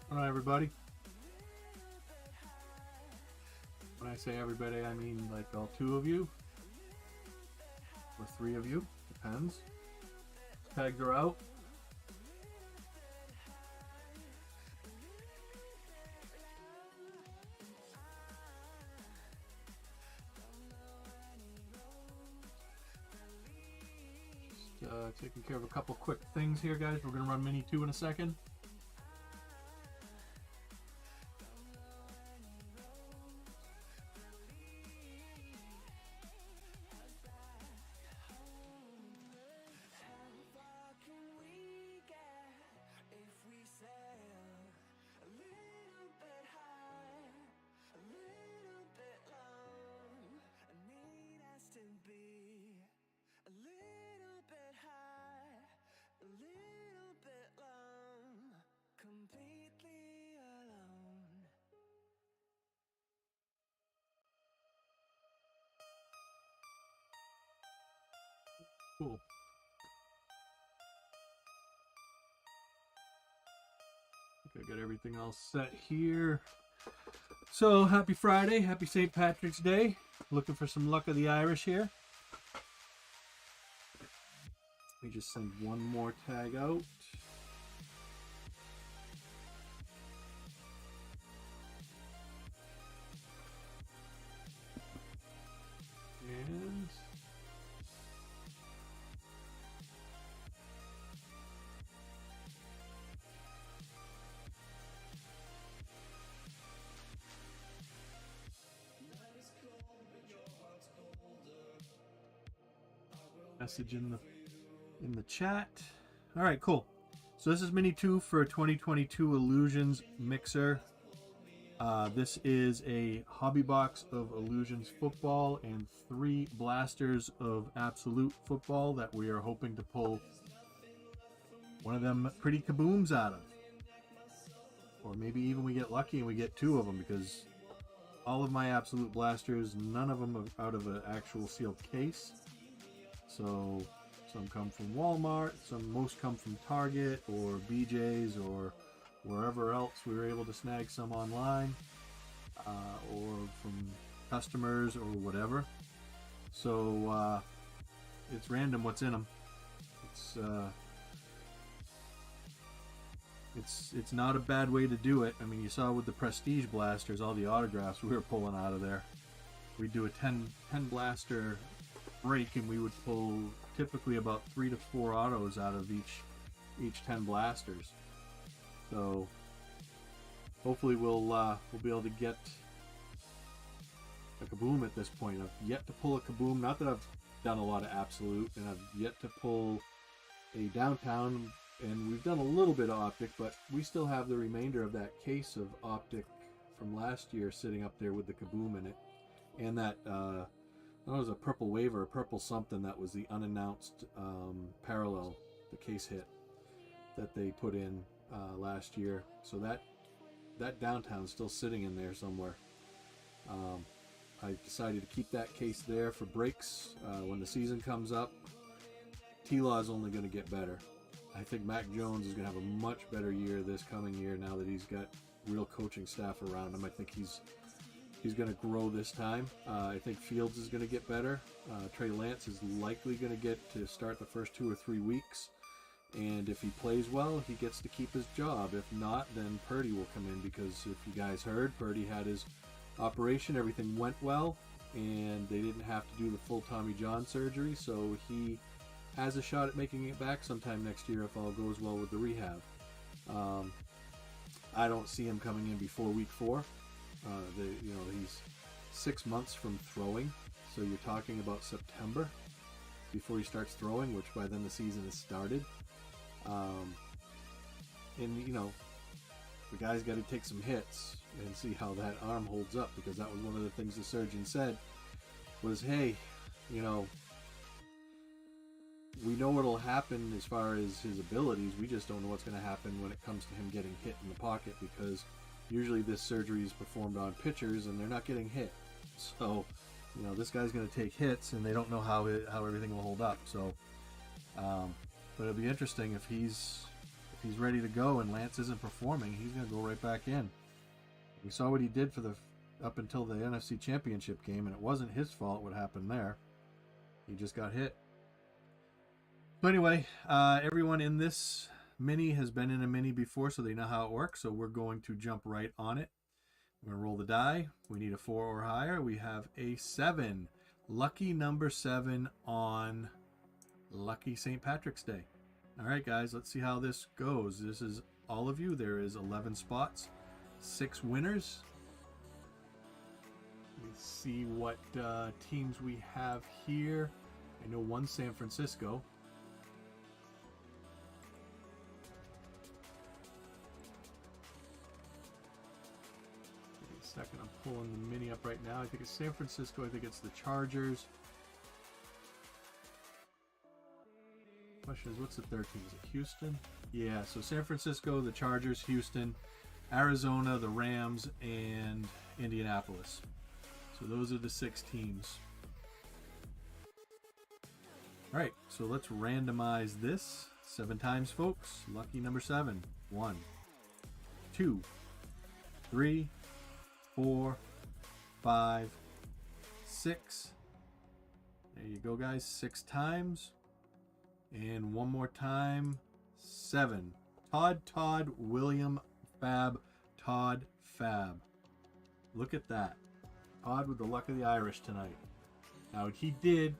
All right, everybody. When I say everybody, I mean like all two of you or three of you. Depends. Tags are out. Just taking care of a couple quick things here, guys. We're going to run Mini 2 in a second. Cool. Okay, got everything all set here. So, happy Friday. Happy St. Patrick's Day. Looking for some luck of the Irish here. We just send one more tag out. And message in the chat. All right, cool. So this is Mini 2 for 2022 Illusions Mixer. This is a hobby box of Illusions football and 3 blasters of Absolute football that we are hoping to pull one of them pretty kabooms out of. Or maybe even we get lucky and we get 2 of them, because all of my Absolute blasters, none of them are out of an actual sealed case. So some come from Walmart, most come from Target or BJ's or wherever else we were able to snag some online, or from customers or whatever. So it's random what's in them. It's not a bad way to do it. I mean, you saw with the Prestige blasters, all the autographs we were pulling out of there. We'd do a 10 blaster break, and we would pull typically about 3 to 4 autos out of each 10 blasters. So hopefully we'll be able to get a kaboom at this point. I've yet to pull a kaboom. Not that I've done a lot of Absolute, and I've yet to pull a downtown, and we've done a little bit of Optic, but we still have the remainder of that case of Optic from last year sitting up there with the kaboom in it, and that that was a purple wave or a purple something that was the unannounced parallel, the case hit that they put in last year. So that downtown's still sitting in there somewhere. I decided to keep that case there for breaks when the season comes up. T-Law is only going to get better. I think Mac Jones is going to have a much better year this coming year now that he's got real coaching staff around him. I think he's going to grow this time. I think Fields is going to get better. Trey Lance is likely going to get to start the first 2 or 3 weeks. And if he plays well, he gets to keep his job. If not, then Purdy will come in, because if you guys heard, Purdy had his operation. Everything went well, and they didn't have to do the full Tommy John surgery. So he has a shot at making it back sometime next year if all goes well with the rehab. I don't see him coming in before week 4. He's 6 months from throwing, so you're talking about September before he starts throwing, which by then the season has started. And the guy's got to take some hits and see how that arm holds up, because that was one of the things the surgeon said was, hey, we know what'll happen as far as his abilities. We just don't know what's going to happen when it comes to him getting hit in the pocket, because usually this surgery is performed on pitchers and they're not getting hit. So, this guy's going to take hits, and they don't know how everything will hold up. So, but it'll be interesting if if he's ready to go and Lance isn't performing, he's going to go right back in. We saw what he did for the up until the NFC Championship game, and it wasn't his fault what happened there. He just got hit. So anyway, everyone in this mini has been in a mini before, so they know how it works. So we're going to jump right on it. We're going to roll the die. We need a 4 or higher. We have a 7. Lucky number 7 on Lucky St. Patrick's Day. All right, guys, let's see how this goes. This is all of you. There is 11 spots, 6 winners. Let's see what teams we have here. I know one San Francisco. Give me a second. I'm pulling the mini up right now. I think it's San Francisco. I think it's the Chargers. Question is, what's the third team? Is it Houston? Yeah, so San Francisco, the Chargers, Houston, Arizona, the Rams, and Indianapolis. So those are the 6 teams. All right, so let's randomize this 7 times, folks. Lucky number 7. 1, 2, 3, 4, 5, 6. There you go, guys. 6 times. And one more time. 7. Todd, William, Fab, Todd, Fab. Look at that. Todd with the luck of the Irish tonight. Now he did,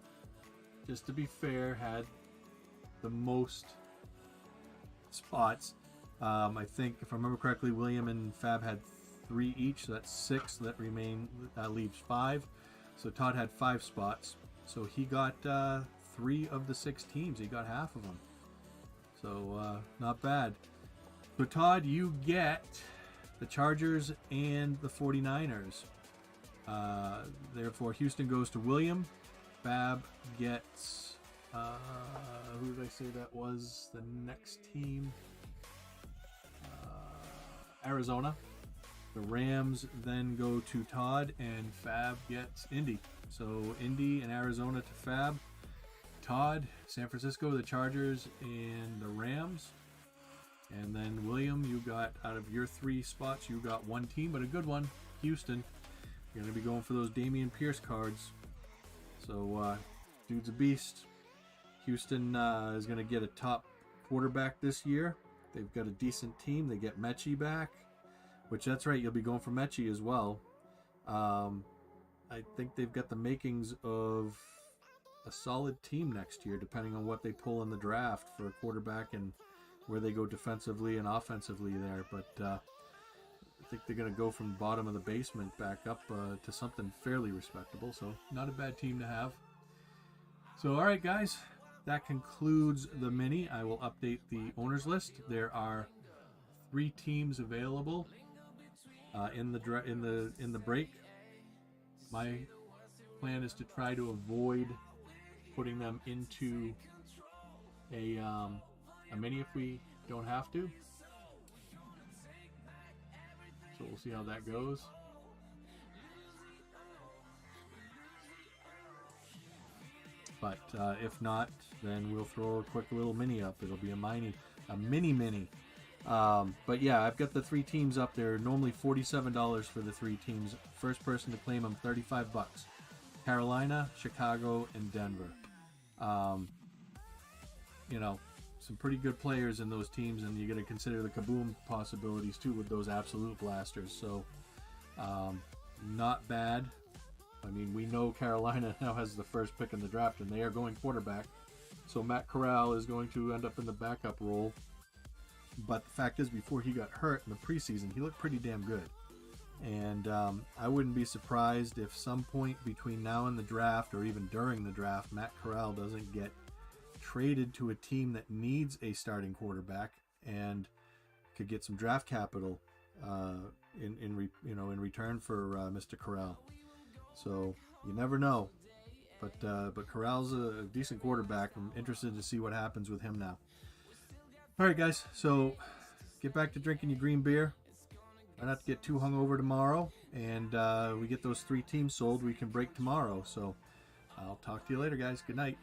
just to be fair, had the most spots. I think, if I remember correctly, William and Fab had 3 each, so that's 6. That leaves 5. So Todd had 5 spots. So he got 3 of the 6 teams. He got half of them. So not bad. So Todd, you get the Chargers and the 49ers. Therefore, Houston goes to William. Fab gets, who did I say that was the next team? Arizona. The Rams then go to Todd, and Fab gets Indy. So Indy and Arizona to Fab. Todd, San Francisco, the Chargers, and the Rams. And then William, you got, out of your 3 spots, you got 1 team, but a good one, Houston. You're going to be going for those Dameon Pierce cards. So, dude's a beast. Houston is going to get a top quarterback this year. They've got a decent team. They get Mechie back, which, that's right, you'll be going for Mechie as well. I think they've got the makings of a solid team next year, depending on what they pull in the draft for a quarterback and where they go defensively and offensively there. But I think they're going to go from bottom of the basement back up to something fairly respectable. So not a bad team to have. So all right, guys, that concludes the mini. I will update the owners list. There are 3 teams available in the break. My plan is to try to avoid putting them into a mini if we don't have to. So we'll see how that goes. But if not, then we'll throw a quick little mini up. It'll be a mini. But yeah, I've got the 3 teams up there. Normally $47 for the 3 teams. First person to claim them, $35. Carolina, Chicago, and Denver. You know, some pretty good players in those teams, and you got to consider the kaboom possibilities too with those absolute blasters. So not bad. I mean, we know Carolina now has the first pick in the draft, and they are going quarterback. So Matt Corral is going to end up in the backup role. But the fact is, before he got hurt in the preseason, he looked pretty damn good. And I wouldn't be surprised if some point between now and the draft, or even during the draft, Matt Corral doesn't get traded to a team that needs a starting quarterback and could get some draft capital in return for Mr. Corral. So you never know. But Corral's a decent quarterback. I'm interested to see what happens with him now. All right, guys. So get back to drinking your green beer. Try not to get too hungover tomorrow. And we get those 3 teams sold, we can break tomorrow. So I'll talk to you later, guys. Good night.